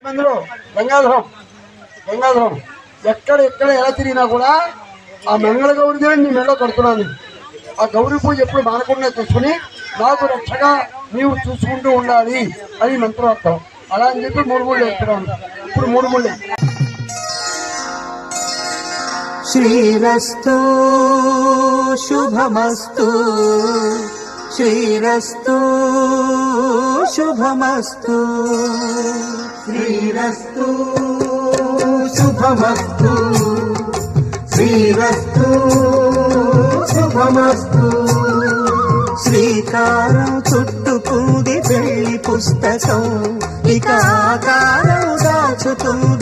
అందులో గంగాధరం ఎక్కడ ఎలా తిరిగినా కూడా ఆ మంగళ గౌరిదే నీ మెడలో కడుతున్నాను. ఆ గౌరీ పూజ ఎప్పుడు మానకుండా చూసుకుని నాకు రక్షగా నీవు చూసుకుంటూ ఉండాలి అని మంత్రార్థం. అలా అని చెప్పి 3 ముళ్ళు వేస్తున్నాను. ఇప్పుడు 3 ముళ్ళు. శ్రీరస్తు శుభమస్తు, శ్రీరస్తు శుభమస్తు, శ్రీరస్తు శుభమస్తు, శ్రీరస్తు శుభమస్తు. శ్రీకారం చుట్టుకుంది పెళ్లి పుస్తకం, ఇక ఆకారం దాచుతుంది